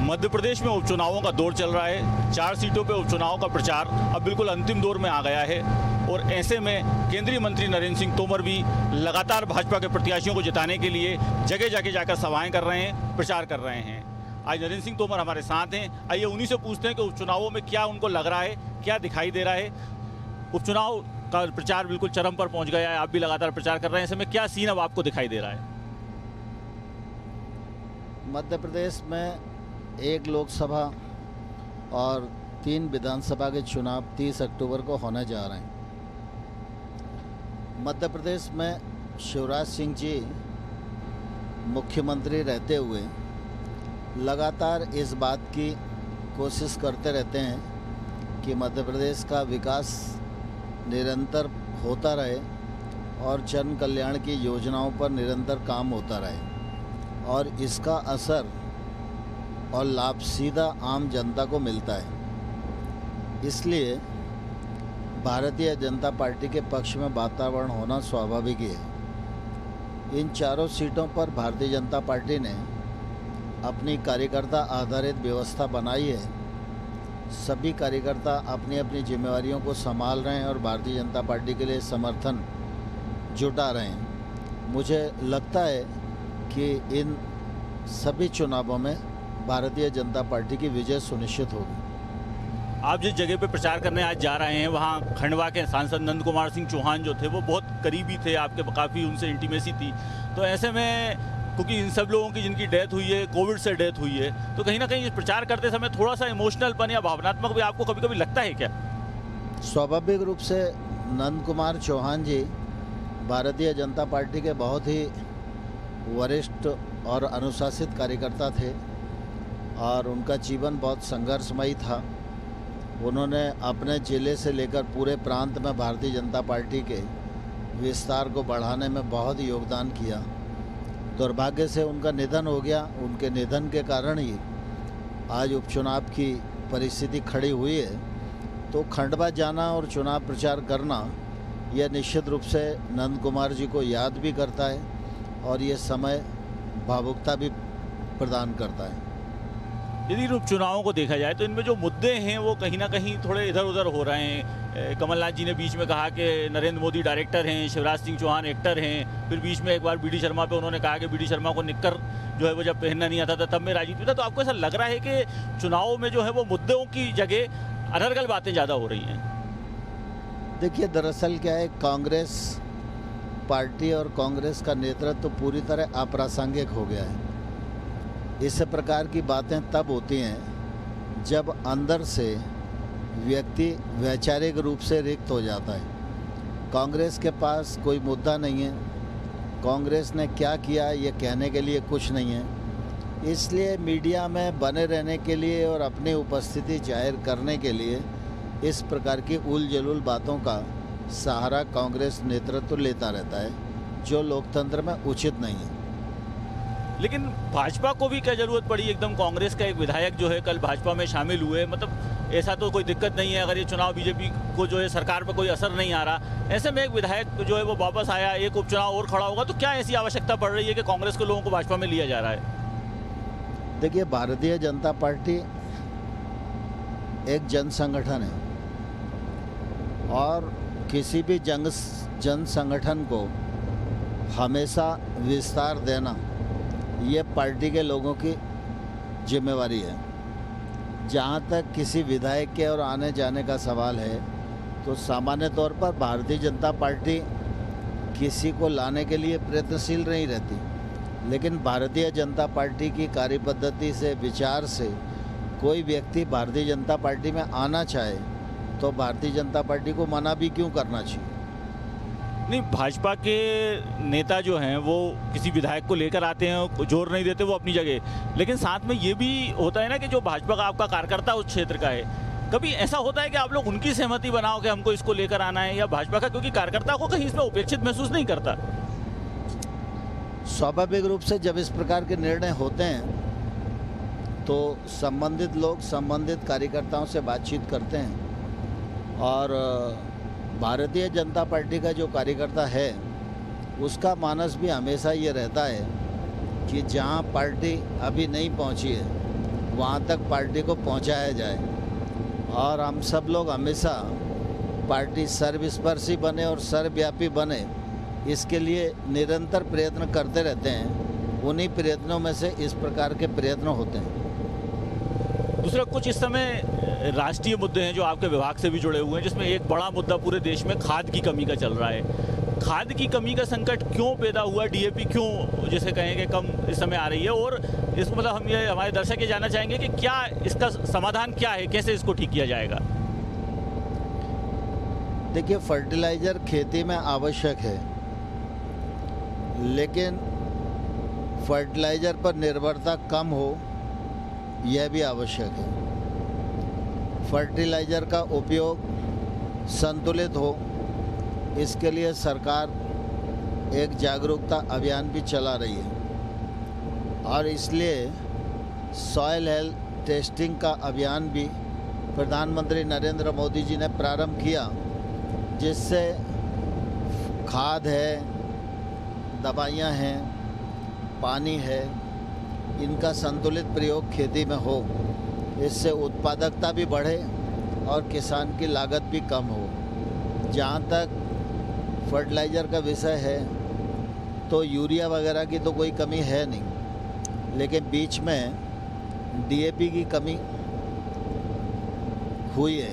मध्य प्रदेश में उपचुनावों का दौर चल रहा है। 4 सीटों पे उपचुनाव का प्रचार अब बिल्कुल अंतिम दौर में आ गया है और ऐसे में केंद्रीय मंत्री नरेंद्र सिंह तोमर भी लगातार भाजपा के प्रत्याशियों को जिताने के लिए जगह जगह जाकर सभाएं कर रहे हैं, प्रचार कर रहे हैं। आज नरेंद्र सिंह तोमर हमारे साथ हैं। आइए उन्हीं से पूछते हैं कि उपचुनावों में क्या उनको लग रहा है, क्या दिखाई दे रहा है। उपचुनाव का प्रचार बिल्कुल चरम पर पहुंच गया है, आप भी लगातार प्रचार कर रहे हैं। ऐसे में क्या सीन अब आपको दिखाई दे रहा है? मध्य प्रदेश में 1 लोकसभा और 3 विधानसभा के चुनाव 30 अक्टूबर को होने जा रहे हैं। मध्य प्रदेश में शिवराज सिंह जी मुख्यमंत्री रहते हुए लगातार इस बात की कोशिश करते रहते हैं कि मध्य प्रदेश का विकास निरंतर होता रहे और जन कल्याण की योजनाओं पर निरंतर काम होता रहे और इसका असर और लाभ सीधा आम जनता को मिलता है। इसलिए भारतीय जनता पार्टी के पक्ष में वातावरण होना स्वाभाविक ही है। इन चारों सीटों पर भारतीय जनता पार्टी ने अपनी कार्यकर्ता आधारित व्यवस्था बनाई है। सभी कार्यकर्ता अपनी अपनी जिम्मेवारियों को संभाल रहे हैं और भारतीय जनता पार्टी के लिए समर्थन जुटा रहे हैं। मुझे लगता है कि इन सभी चुनावों में भारतीय जनता पार्टी की विजय सुनिश्चित होगी। आप जिस जगह पे प्रचार करने आज जा रहे हैं वहाँ खंडवा के सांसद नंद कुमार सिंह चौहान जो थे वो बहुत करीबी थे आपके, काफ़ी उनसे इंटीमेसी थी। तो ऐसे में क्योंकि इन सब लोगों की जिनकी डेथ हुई है, कोविड से डेथ हुई है, तो कहीं ना कहीं प्रचार करते समय थोड़ा सा इमोशनलपन या भावनात्मक भी आपको कभी कभी लगता है क्या? स्वाभाविक रूप से नंद कुमार चौहान जी भारतीय जनता पार्टी के बहुत ही वरिष्ठ और अनुशासित कार्यकर्ता थे और उनका जीवन बहुत संघर्षमयी था। उन्होंने अपने जिले से लेकर पूरे प्रांत में भारतीय जनता पार्टी के विस्तार को बढ़ाने में बहुत योगदान किया। दुर्भाग्य से उनका निधन हो गया। उनके निधन के कारण ही आज उपचुनाव की परिस्थिति खड़ी हुई है। तो खंडवा जाना और चुनाव प्रचार करना यह निश्चित रूप से नंद कुमार जी को याद भी करता है और ये समय भावुकता भी प्रदान करता है। यदि उपचुनावों को देखा जाए तो इनमें जो मुद्दे हैं वो कहीं ना कहीं थोड़े इधर उधर हो रहे हैं। कमलनाथ जी ने बीच में कहा कि नरेंद्र मोदी डायरेक्टर हैं, शिवराज सिंह चौहान एक्टर हैं। फिर बीच में एक बार बीडी शर्मा पे उन्होंने कहा कि बीडी शर्मा को निक्कर जो है वो जब पहनना नहीं आता था तब मैं राजनीति था। तो आपको ऐसा लग रहा है कि चुनाव में जो है वो मुद्दों की जगह अनर्गल बातें ज़्यादा हो रही हैं? देखिए, दरअसल क्या है, कांग्रेस पार्टी और कांग्रेस का नेतृत्व तो पूरी तरह अप्रासंगिक हो गया है। इस प्रकार की बातें तब होती हैं जब अंदर से व्यक्ति वैचारिक रूप से रिक्त हो जाता है। कांग्रेस के पास कोई मुद्दा नहीं है, कांग्रेस ने क्या किया ये कहने के लिए कुछ नहीं है। इसलिए मीडिया में बने रहने के लिए और अपनी उपस्थिति जाहिर करने के लिए इस प्रकार की उल-जलूल बातों का सहारा कांग्रेस नेतृत्व लेता रहता है, जो लोकतंत्र में उचित नहीं है। लेकिन भाजपा को भी क्या जरूरत पड़ी? एकदम कांग्रेस का एक विधायक जो है कल भाजपा में शामिल हुए, मतलब ऐसा तो कोई दिक्कत नहीं है अगर ये चुनाव बीजेपी को जो है सरकार पर कोई असर नहीं आ रहा। ऐसे में एक विधायक जो है वो वापस आया, एक उपचुनाव और खड़ा होगा, तो क्या ऐसी आवश्यकता पड़ रही है कि कांग्रेस के लोगों को भाजपा में लिया जा रहा है? देखिए, भारतीय जनता पार्टी एक जन संगठन है और किसी भी जन संगठन को हमेशा विस्तार देना ये पार्टी के लोगों की जिम्मेवारी है। जहाँ तक किसी विधायक के और आने जाने का सवाल है तो सामान्य तौर पर भारतीय जनता पार्टी किसी को लाने के लिए प्रयत्नशील नहीं रहती, लेकिन भारतीय जनता पार्टी की कार्यपद्धति से, विचार से कोई व्यक्ति भारतीय जनता पार्टी में आना चाहे तो भारतीय जनता पार्टी को मना भी क्यों करना चाहिए? नहीं, भाजपा के नेता जो हैं वो किसी विधायक को लेकर आते हैं, जोर नहीं देते वो अपनी जगह, लेकिन साथ में ये भी होता है ना कि जो भाजपा का आपका कार्यकर्ता उस क्षेत्र का है, कभी ऐसा होता है कि आप लोग उनकी सहमति बनाओ कि हमको इसको लेकर आना है, या भाजपा का क्योंकि कार्यकर्ता को कहीं इसमें उपेक्षित महसूस नहीं करता? स्वाभाविक रूप से जब इस प्रकार के निर्णय होते हैं तो संबंधित लोग संबंधित कार्यकर्ताओं से बातचीत करते हैं और भारतीय जनता पार्टी का जो कार्यकर्ता है उसका मानस भी हमेशा ये रहता है कि जहां पार्टी अभी नहीं पहुंची है वहाँ तक पार्टी को पहुँचाया जाए। और हम सब लोग हमेशा पार्टी सर्वस्पर्शी बने और सर्वव्यापी बने, इसके लिए निरंतर प्रयत्न करते रहते हैं। उन्हीं प्रयत्नों में से इस प्रकार के प्रयत्न होते हैं। दूसरा, कुछ इस समय राष्ट्रीय मुद्दे हैं जो आपके विभाग से भी जुड़े हुए हैं, जिसमें एक बड़ा मुद्दा पूरे देश में खाद की कमी का चल रहा है। खाद की कमी का संकट क्यों पैदा हुआ, डीएपी क्यों जैसे कहेंगे कम इस समय आ रही है, और इसको मतलब हम ये हमारे दर्शक ये जानना चाहेंगे कि क्या इसका समाधान क्या है, कैसे इसको ठीक किया जाएगा? देखिए, फर्टिलाइज़र खेती में आवश्यक है, लेकिन फर्टिलाइज़र पर निर्भरता कम हो यह भी आवश्यक है। फर्टिलाइज़र का उपयोग संतुलित हो, इसके लिए सरकार एक जागरूकता अभियान भी चला रही है और इसलिए सॉइल हेल्थ टेस्टिंग का अभियान भी प्रधानमंत्री नरेंद्र मोदी जी ने प्रारंभ किया, जिससे खाद है, दवाइयाँ हैं, पानी है, इनका संतुलित प्रयोग खेती में हो। इससे उत्पादकता भी बढ़े और किसान की लागत भी कम हो। जहाँ तक फर्टिलाइज़र का विषय है तो यूरिया वगैरह की तो कोई कमी है नहीं, लेकिन बीच में डीएपी की कमी हुई है।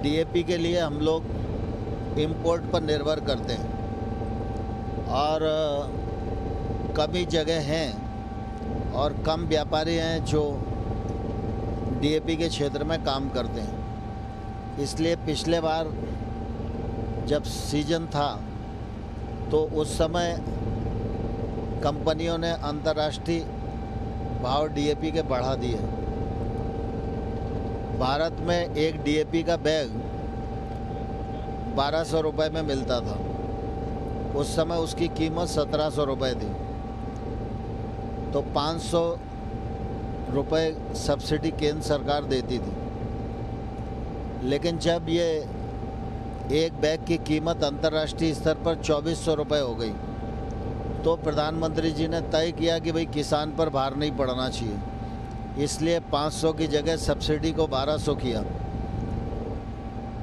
डीएपी के लिए हम लोग इंपोर्ट पर निर्भर करते हैं और कमी जगह हैं और कम व्यापारी हैं जो डीएपी के क्षेत्र में काम करते हैं। इसलिए पिछले बार जब सीजन था तो उस समय कंपनियों ने अंतर्राष्ट्रीय भाव डीएपी के बढ़ा दिए। भारत में एक डीएपी का बैग 1200 रुपये में मिलता था, उस समय उसकी कीमत 1700 रुपये थी, तो 500 रुपये सब्सिडी केंद्र सरकार देती थी। लेकिन जब ये एक बैग की कीमत अंतर्राष्ट्रीय स्तर पर 2400 रुपये हो गई तो प्रधानमंत्री जी ने तय किया कि भाई किसान पर भार नहीं पड़ना चाहिए, इसलिए 500 की जगह सब्सिडी को 1200 किया।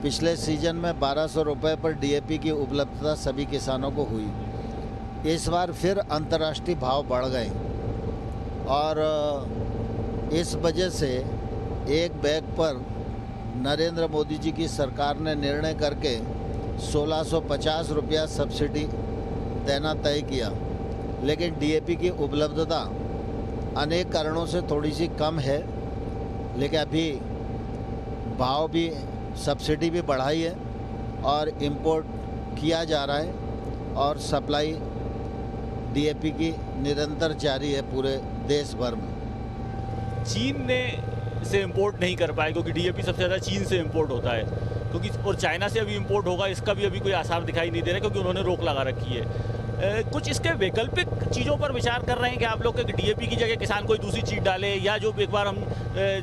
पिछले सीजन में 1200 रुपये पर डीएपी की उपलब्धता सभी किसानों को हुई। इस बार फिर अंतर्राष्ट्रीय भाव बढ़ गए और इस वजह से एक बैग पर नरेंद्र मोदी जी की सरकार ने निर्णय करके 1650 रुपया सब्सिडी देना तय किया। लेकिन डीएपी की उपलब्धता अनेक कारणों से थोड़ी सी कम है, लेकिन अभी भाव भी सब्सिडी भी बढ़ाई है और इंपोर्ट किया जा रहा है और सप्लाई डीएपी की निरंतर जारी है पूरे देश भर में। चीन ने से इंपोर्ट नहीं कर पाए क्योंकि डीएपी सबसे ज़्यादा चीन से इंपोर्ट होता है, क्योंकि और चाइना से अभी इंपोर्ट होगा इसका भी अभी कोई आसार दिखाई नहीं दे रहा क्योंकि उन्होंने रोक लगा रखी है। कुछ इसके वैकल्पिक चीज़ों पर विचार कर रहे हैं कि आप लोग के डीएपी की जगह किसान कोई दूसरी चीज़ डाले, या जो एक बार हम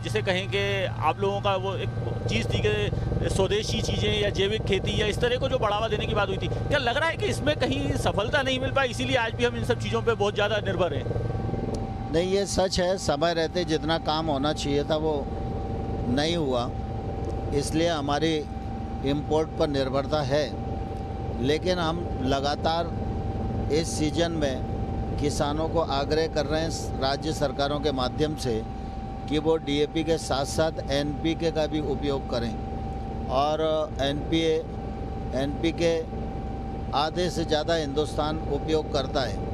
जिसे कहें कि आप लोगों का वो एक चीज़ थी कि स्वदेशी चीज़ें या जैविक खेती या इस तरह को जो बढ़ावा देने की बात हुई थी, क्या लग रहा है कि इसमें कहीं सफलता नहीं मिल पाई, इसीलिए आज भी हम इन सब चीज़ों पर बहुत ज़्यादा निर्भर हैं? नहीं, ये सच है, समय रहते जितना काम होना चाहिए था वो नहीं हुआ, इसलिए हमारी इंपोर्ट पर निर्भरता है। लेकिन हम लगातार इस सीजन में किसानों को आग्रह कर रहे हैं राज्य सरकारों के माध्यम से कि वो डीएपी के साथ साथ एनपीके का भी उपयोग करें और एनपीके आधे से ज़्यादा हिंदुस्तान उपयोग करता है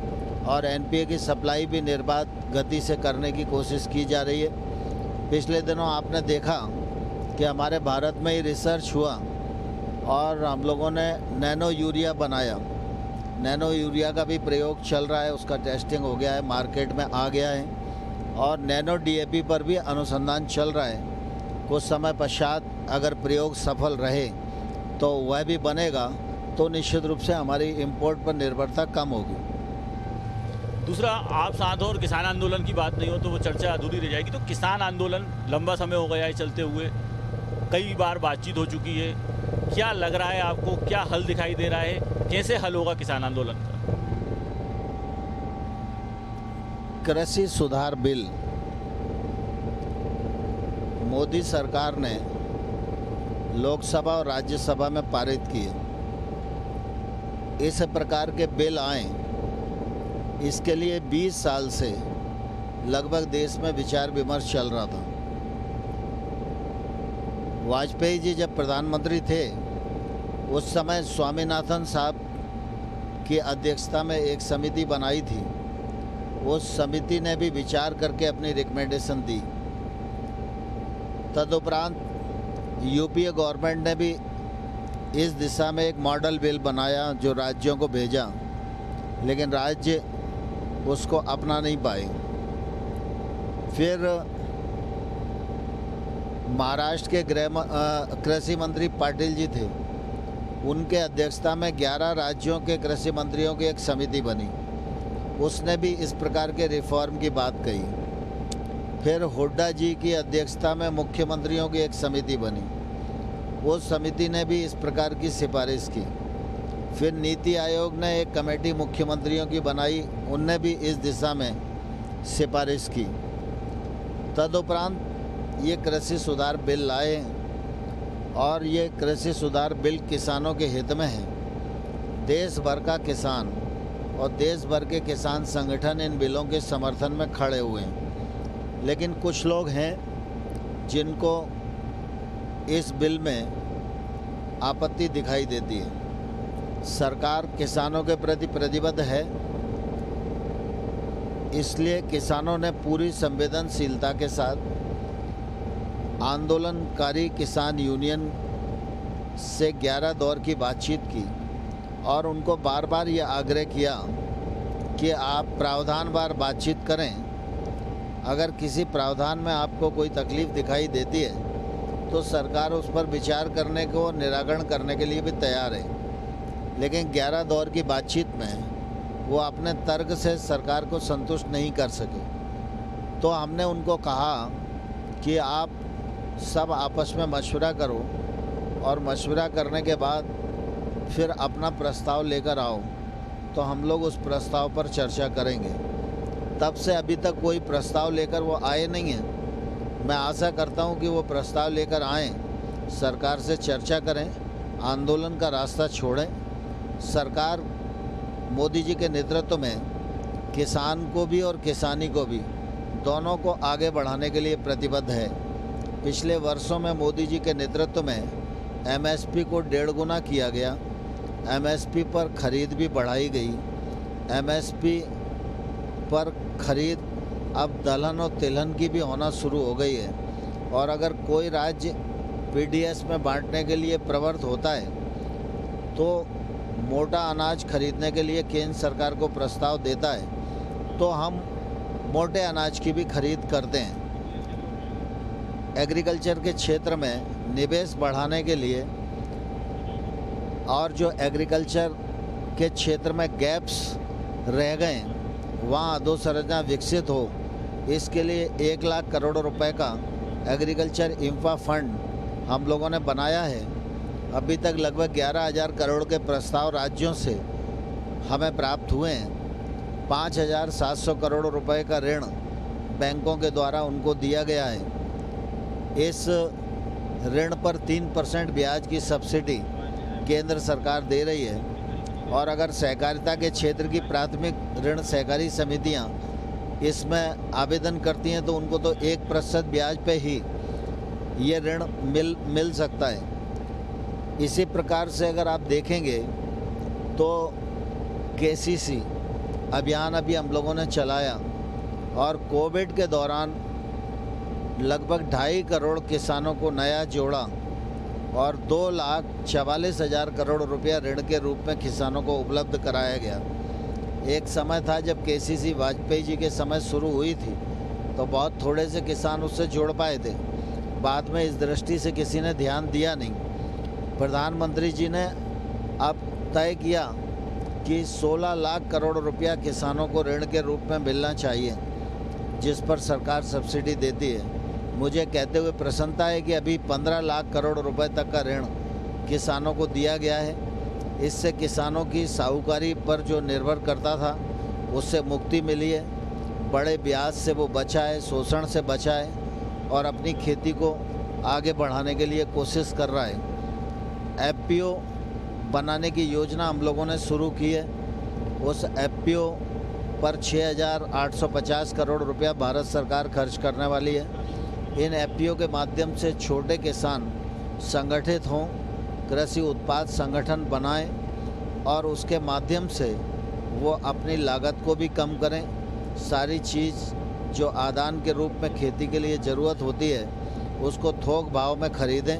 और एनपीके की सप्लाई भी निर्बाध गति से करने की कोशिश की जा रही है। पिछले दिनों आपने देखा कि हमारे भारत में ही रिसर्च हुआ और हम लोगों ने नैनो यूरिया बनाया। नैनो यूरिया का भी प्रयोग चल रहा है, उसका टेस्टिंग हो गया है, मार्केट में आ गया है और नैनो डीएपी पर भी अनुसंधान चल रहा है। कुछ समय पश्चात अगर प्रयोग सफल रहे तो वह भी बनेगा तो निश्चित रूप से हमारी इंपोर्ट पर निर्भरता कम होगी। दूसरा, आप साथ और किसान आंदोलन की बात नहीं हो तो वो चर्चा अधूरी रह जाएगी। तो किसान आंदोलन लंबा समय हो गया है चलते हुए, कई बार बातचीत हो चुकी है, क्या लग रहा है आपको, क्या हल दिखाई दे रहा है, कैसे हल होगा किसान आंदोलन का? कृषि सुधार बिल मोदी सरकार ने लोकसभा और राज्यसभा में पारित किए। इस प्रकार के बिल आए, इसके लिए 20 साल से लगभग देश में विचार विमर्श चल रहा था। वाजपेयी जी जब प्रधानमंत्री थे उस समय स्वामीनाथन साहब की अध्यक्षता में एक समिति बनाई थी। उस समिति ने भी विचार करके अपनी रिकमेंडेशन दी। तदुपरांत यूपीए गवर्नमेंट ने भी इस दिशा में एक मॉडल बिल बनाया जो राज्यों को भेजा, लेकिन राज्य उसको अपना नहीं पाए। फिर महाराष्ट्र के कृषि मंत्री पाटिल जी थे, उनके अध्यक्षता में 11 राज्यों के कृषि मंत्रियों की एक समिति बनी। उसने भी इस प्रकार के रिफॉर्म की बात कही। फिर हुड्डा जी की अध्यक्षता में मुख्यमंत्रियों की एक समिति बनी। उस समिति ने भी इस प्रकार की सिफारिश की। फिर नीति आयोग ने एक कमेटी मुख्यमंत्रियों की बनाई, उनने भी इस दिशा में सिफारिश की। तदुपरांत ये कृषि सुधार बिल लाए और ये कृषि सुधार बिल किसानों के हित में है। देश भर का किसान और देश भर के किसान संगठन इन बिलों के समर्थन में खड़े हुए हैं, लेकिन कुछ लोग हैं जिनको इस बिल में आपत्ति दिखाई देती है। सरकार किसानों के प्रति प्रतिबद्ध है, इसलिए किसानों ने पूरी संवेदनशीलता के साथ आंदोलनकारी किसान यूनियन से 11 दौर की बातचीत की और उनको बार बार ये आग्रह किया कि आप प्रावधानवार बातचीत करें। अगर किसी प्रावधान में आपको कोई तकलीफ़ दिखाई देती है तो सरकार उस पर विचार करने को, निराकरण करने के लिए भी तैयार है। लेकिन 11 दौर की बातचीत में वो अपने तर्क से सरकार को संतुष्ट नहीं कर सके। तो हमने उनको कहा कि आप सब आपस में मशवरा करो और मशवरा करने के बाद फिर अपना प्रस्ताव लेकर आओ, तो हम लोग उस प्रस्ताव पर चर्चा करेंगे। तब से अभी तक कोई प्रस्ताव लेकर वो आए नहीं हैं। मैं आशा करता हूं कि वो प्रस्ताव लेकर आएँ, सरकार से चर्चा करें, आंदोलन का रास्ता छोड़ें। सरकार मोदी जी के नेतृत्व में किसान को भी और किसानी को भी, दोनों को आगे बढ़ाने के लिए प्रतिबद्ध है। पिछले वर्षों में मोदी जी के नेतृत्व में एमएसपी को 1.5 गुना किया गया। एमएसपी पर खरीद भी बढ़ाई गई। एमएसपी पर खरीद अब दलहन और तिलहन की भी होना शुरू हो गई है। और अगर कोई राज्य पीडीएस में बांटने के लिए प्रवृत्त होता है तो मोटा अनाज खरीदने के लिए केंद्र सरकार को प्रस्ताव देता है, तो हम मोटे अनाज की भी खरीद करते हैं। एग्रीकल्चर के क्षेत्र में निवेश बढ़ाने के लिए और जो एग्रीकल्चर के क्षेत्र में गैप्स रह गए वहाँ अधोसंरचना विकसित हो, इसके लिए 1 लाख करोड़ रुपए का एग्रीकल्चर इंफ्रा फंड हम लोगों ने बनाया है। अभी तक लगभग 11,000 करोड़ के प्रस्ताव राज्यों से हमें प्राप्त हुए हैं। 5,700 करोड़ रुपए का ऋण बैंकों के द्वारा उनको दिया गया है। इस ऋण पर 3% ब्याज की सब्सिडी केंद्र सरकार दे रही है। और अगर सहकारिता के क्षेत्र की प्राथमिक ऋण सहकारी समितियां इसमें आवेदन करती हैं तो उनको तो 1% ब्याज पे ही ये ऋण मिल सकता है। इसी प्रकार से अगर आप देखेंगे तो केसीसी अभियान अभी हम लोगों ने चलाया और कोविड के दौरान लगभग 2.5 करोड़ किसानों को नया जोड़ा और 2,44,000 करोड़ रुपया ऋण के रूप में किसानों को उपलब्ध कराया गया। एक समय था जब केसीसी वाजपेयी जी के समय शुरू हुई थी तो बहुत थोड़े से किसान उससे जोड़ पाए थे। बाद में इस दृष्टि से किसी ने ध्यान दिया नहीं। प्रधानमंत्री जी ने अब तय किया कि 16 लाख करोड़ रुपया किसानों को ऋण के रूप में मिलना चाहिए, जिस पर सरकार सब्सिडी देती है। मुझे कहते हुए प्रसन्नता है कि अभी 15 लाख करोड़ रुपए तक का ऋण किसानों को दिया गया है। इससे किसानों की साहूकारी पर जो निर्भर करता था उससे मुक्ति मिली है। बड़े ब्याज से वो बचा है, शोषण से बचा है और अपनी खेती को आगे बढ़ाने के लिए कोशिश कर रहा है। एफपीओ बनाने की योजना हम लोगों ने शुरू की है। उस एफपीओ पर 6,850 करोड़ रुपया भारत सरकार खर्च करने वाली है। इन एफपीओ के माध्यम से छोटे किसान संगठित हों, कृषि उत्पाद संगठन बनाएं और उसके माध्यम से वो अपनी लागत को भी कम करें। सारी चीज़ जो आदान के रूप में खेती के लिए ज़रूरत होती है उसको थोक भाव में ख़रीदें,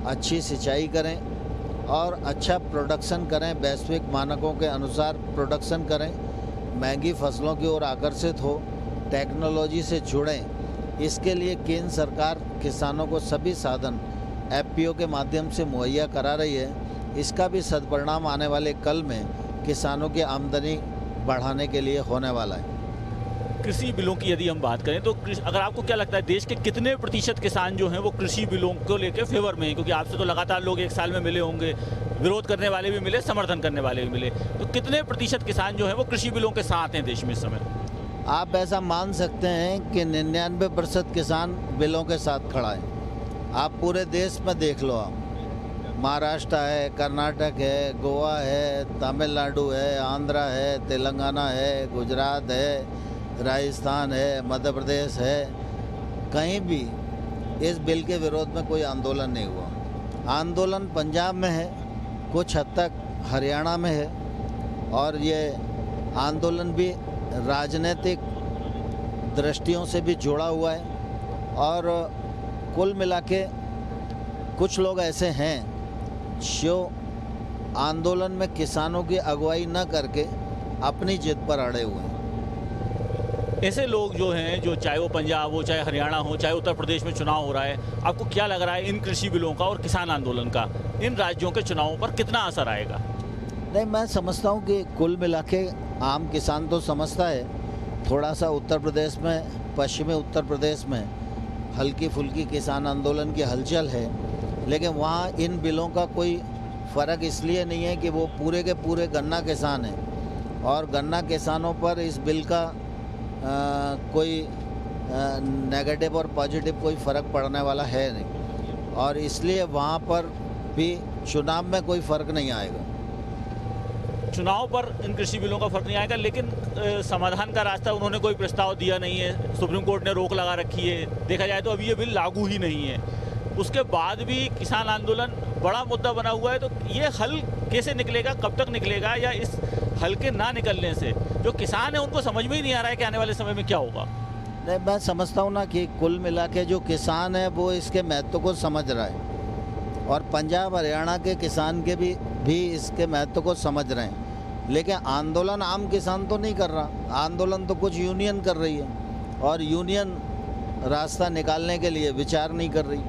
अच्छी सिंचाई करें और अच्छा प्रोडक्शन करें, वैश्विक मानकों के अनुसार प्रोडक्शन करें, महंगी फसलों की ओर आकर्षित हो, टेक्नोलॉजी से जुड़ें। इसके लिए केंद्र सरकार किसानों को सभी साधन एफपीओ के माध्यम से मुहैया करा रही है। इसका भी सदपरिणाम आने वाले कल में किसानों की आमदनी बढ़ाने के लिए होने वाला है। कृषि बिलों की यदि हम बात करें तो अगर आपको क्या लगता है देश के कितने प्रतिशत किसान जो हैं वो कृषि बिलों को लेकर फेवर में हैं? क्योंकि आपसे तो लगातार लोग एक साल में मिले होंगे, विरोध करने वाले भी मिले, समर्थन करने वाले भी मिले, तो कितने प्रतिशत किसान जो हैं वो कृषि बिलों के साथ हैं देश में इस समय? आप ऐसा मान सकते हैं कि 99% किसान बिलों के साथ खड़ा है। आप पूरे देश में देख लो, आप महाराष्ट्र है, कर्नाटक है, गोवा है, तमिलनाडु है, आंध्रा है, तेलंगाना है, गुजरात है, राजस्थान है, मध्य प्रदेश है, कहीं भी इस बिल के विरोध में कोई आंदोलन नहीं हुआ। आंदोलन पंजाब में है, कुछ हद तक हरियाणा में है और ये आंदोलन भी राजनीतिक दृष्टियों से भी जुड़ा हुआ है। और कुल मिला के कुछ लोग ऐसे हैं जो आंदोलन में किसानों की अगुवाई न करके अपनी जिद पर अड़े हुए हैं। ऐसे लोग जो हैं, जो चाहे वो पंजाब हो, चाहे हरियाणा हो, चाहे उत्तर प्रदेश में चुनाव हो रहा है, आपको क्या लग रहा है इन कृषि बिलों का और किसान आंदोलन का इन राज्यों के चुनावों पर कितना असर आएगा? नहीं, मैं समझता हूँ कि कुल मिला के आम किसान तो समझता है। थोड़ा सा उत्तर प्रदेश में, पश्चिमी उत्तर प्रदेश में हल्की फुल्की किसान आंदोलन की हलचल है, लेकिन वहाँ इन बिलों का कोई फ़र्क इसलिए नहीं है कि वो पूरे के पूरे गन्ना किसान हैं और गन्ना किसानों पर इस बिल का कोई नेगेटिव और पॉजिटिव कोई फ़र्क पड़ने वाला है नहीं, और इसलिए वहाँ पर भी चुनाव में कोई फ़र्क नहीं आएगा। चुनाव पर इन कृषि बिलों का फर्क नहीं आएगा, लेकिन समाधान का रास्ता उन्होंने कोई प्रस्ताव दिया नहीं है। सुप्रीम कोर्ट ने रोक लगा रखी है। देखा जाए तो अभी ये बिल लागू ही नहीं है, उसके बाद भी किसान आंदोलन बड़ा मुद्दा बना हुआ है। तो ये हल कैसे निकलेगा, कब तक निकलेगा, या इस हल के ना निकलने से जो किसान है उनको समझ में ही नहीं आ रहा है कि आने वाले समय में क्या होगा? नहीं, मैं समझता हूँ ना कि कुल मिला के जो किसान है वो इसके महत्व को समझ रहा है और पंजाब हरियाणा के किसान के भी इसके महत्व को समझ रहे हैं, लेकिन आंदोलन आम किसान तो नहीं कर रहा। आंदोलन तो कुछ यूनियन कर रही है और यूनियन रास्ता निकालने के लिए विचार नहीं कर रही।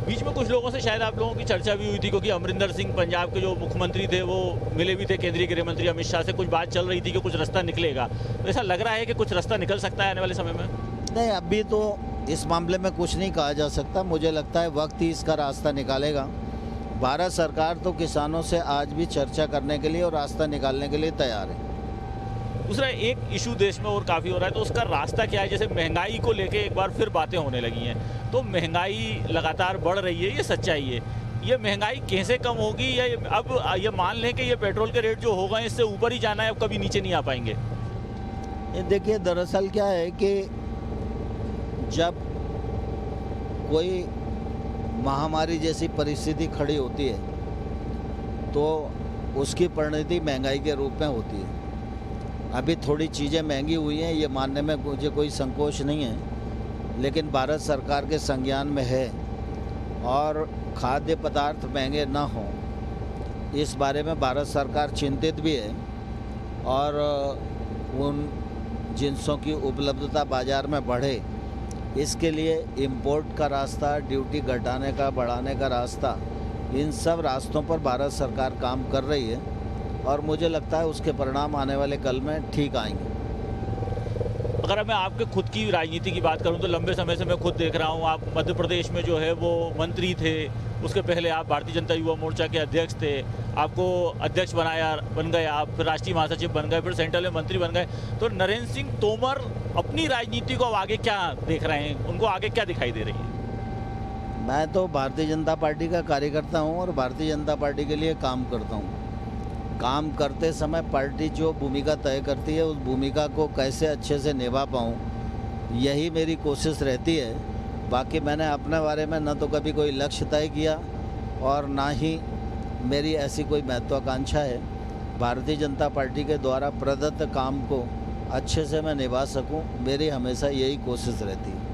बीच में कुछ लोगों से शायद आप लोगों की चर्चा भी हुई थी, क्योंकि अमरिंदर सिंह पंजाब के जो मुख्यमंत्री थे वो मिले भी थे केंद्रीय गृह मंत्री अमित शाह से। कुछ बात चल रही थी कि कुछ रास्ता निकलेगा, तो ऐसा लग रहा है कि कुछ रास्ता निकल सकता है आने वाले समय में? नहीं, अभी तो इस मामले में कुछ नहीं कहा जा सकता। मुझे लगता है वक्त ही इसका रास्ता निकालेगा। भारत सरकार तो किसानों से आज भी चर्चा करने के लिए और रास्ता निकालने के लिए तैयार है। दूसरा एक इशू देश में और काफ़ी हो रहा है, तो उसका रास्ता क्या है? जैसे महंगाई को लेके एक बार फिर बातें होने लगी हैं, तो महंगाई लगातार बढ़ रही है, ये सच्चाई है। ये महंगाई कैसे कम होगी, या अब ये मान लें कि ये पेट्रोल के रेट जो हो गए इससे ऊपर ही जाना है, अब कभी नीचे नहीं आ पाएंगे? देखिए, दरअसल क्या है कि जब कोई महामारी जैसी परिस्थिति खड़ी होती है तो उसकी परिणति महंगाई के रूप में होती है। अभी थोड़ी चीज़ें महंगी हुई हैं, ये मानने में मुझे कोई संकोच नहीं है, लेकिन भारत सरकार के संज्ञान में है और खाद्य पदार्थ महंगे ना हों इस बारे में भारत सरकार चिंतित भी है और उन जिन्सों की उपलब्धता बाज़ार में बढ़े इसके लिए इंपोर्ट का रास्ता, ड्यूटी घटाने का, बढ़ाने का रास्ता, इन सब रास्तों पर भारत सरकार काम कर रही है और मुझे लगता है उसके परिणाम आने वाले कल में ठीक आएंगे। अगर मैं आपके खुद की राजनीति की बात करूं तो लंबे समय से मैं खुद देख रहा हूं, आप मध्य प्रदेश में जो है वो मंत्री थे, उसके पहले आप भारतीय जनता युवा मोर्चा के अध्यक्ष थे, आपको अध्यक्ष बन गए आप, फिर राष्ट्रीय महासचिव बन गए, फिर सेंट्रल में मंत्री बन गए। तो नरेंद्र सिंह तोमर अपनी राजनीति को अब आगे क्या देख रहे हैं, उनको आगे क्या दिखाई दे रही है? मैं तो भारतीय जनता पार्टी का कार्यकर्ता हूं और भारतीय जनता पार्टी के लिए काम करता हूं। काम करते समय पार्टी जो भूमिका तय करती है उस भूमिका को कैसे अच्छे से निभा पाऊं, यही मेरी कोशिश रहती है। बाकी मैंने अपने बारे में न तो कभी कोई लक्ष्य तय किया और ना ही मेरी ऐसी कोई महत्वाकांक्षा है। भारतीय जनता पार्टी के द्वारा प्रदत्त काम को अच्छे से मैं निभा सकूं, मेरी हमेशा यही कोशिश रहती है।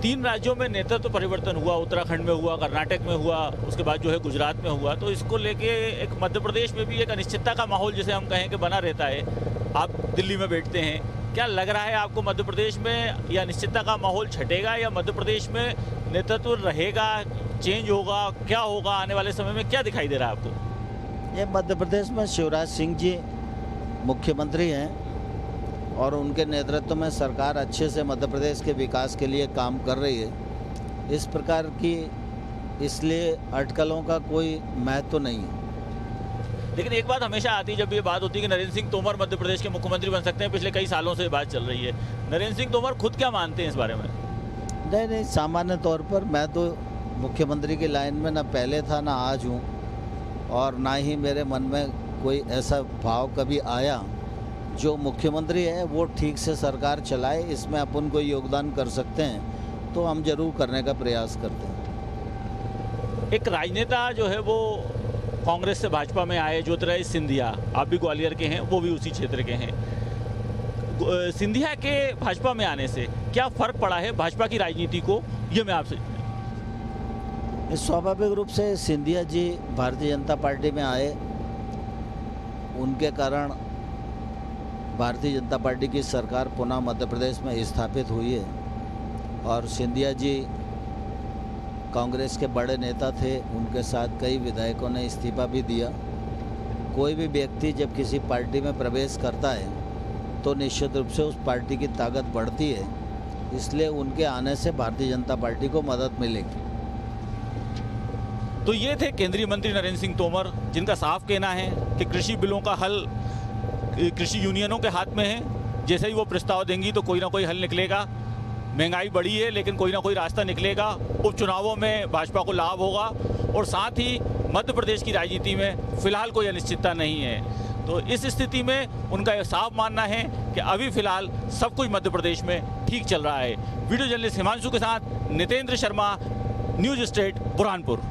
3 राज्यों में नेतृत्व परिवर्तन हुआ, उत्तराखंड में हुआ, कर्नाटक में हुआ, उसके बाद जो है गुजरात में हुआ। तो इसको लेके एक मध्य प्रदेश में भी एक अनिश्चितता का माहौल जिसे हम कहें कि बना रहता है। आप दिल्ली में बैठते हैं, क्या लग रहा है आपको मध्य प्रदेश में यह अनिश्चितता का माहौल छटेगा या मध्य प्रदेश में नेतृत्व रहेगा, चेंज होगा, क्या होगा आने वाले समय में, क्या दिखाई दे रहा है आपको? ये मध्य प्रदेश में शिवराज सिंह जी मुख्यमंत्री हैं और उनके नेतृत्व में सरकार अच्छे से मध्य प्रदेश के विकास के लिए काम कर रही है। इस प्रकार की इसलिए अटकलों का कोई महत्व नहीं है। लेकिन एक बात हमेशा आती है जब ये बात होती है कि नरेंद्र सिंह तोमर मध्य प्रदेश के मुख्यमंत्री बन सकते हैं, पिछले कई सालों से बात चल रही है। नरेंद्र सिंह तोमर खुद क्या मानते हैं इस बारे में? नहीं, सामान्य तौर पर मैं तो मुख्यमंत्री की लाइन में ना पहले था ना आज हूँ और ना ही मेरे मन में कोई ऐसा भाव कभी आया। जो मुख्यमंत्री है वो ठीक से सरकार चलाए, इसमें अपन कोई योगदान कर सकते हैं तो हम जरूर करने का प्रयास करते हैं। एक राजनेता जो है वो कांग्रेस से भाजपा में आए, ज्योतिरादित्य सिंधिया, आप भी ग्वालियर के हैं, वो भी उसी क्षेत्र के हैं। सिंधिया के भाजपा में आने से क्या फर्क पड़ा है भाजपा की राजनीति को, ये मैं आपसे। स्वाभाविक रूप से सिंधिया जी भारतीय जनता पार्टी में आए, उनके कारण भारतीय जनता पार्टी की सरकार पुनः मध्य प्रदेश में स्थापित हुई है और सिंधिया जी कांग्रेस के बड़े नेता थे, उनके साथ कई विधायकों ने इस्तीफा भी दिया। कोई भी व्यक्ति जब किसी पार्टी में प्रवेश करता है तो निश्चित रूप से उस पार्टी की ताकत बढ़ती है, इसलिए उनके आने से भारतीय जनता पार्टी को मदद मिलेगी। तो ये थे केंद्रीय मंत्री नरेंद्र सिंह तोमर, जिनका साफ कहना है कि कृषि बिलों का हल कृषि यूनियनों के हाथ में है। जैसे ही वो प्रस्ताव देंगी तो कोई ना कोई हल निकलेगा। महंगाई बढ़ी है लेकिन कोई ना कोई रास्ता निकलेगा। उपचुनावों में भाजपा को लाभ होगा और साथ ही मध्य प्रदेश की राजनीति में फिलहाल कोई अनिश्चितता नहीं है। तो इस स्थिति में उनका यह साफ मानना है कि अभी फिलहाल सब कुछ मध्य प्रदेश में ठीक चल रहा है। वीडियो जर्नलिस्ट हिमांशु के साथ नितेंद्र शर्मा, न्यूज़ स्टेट, बुरहानपुर।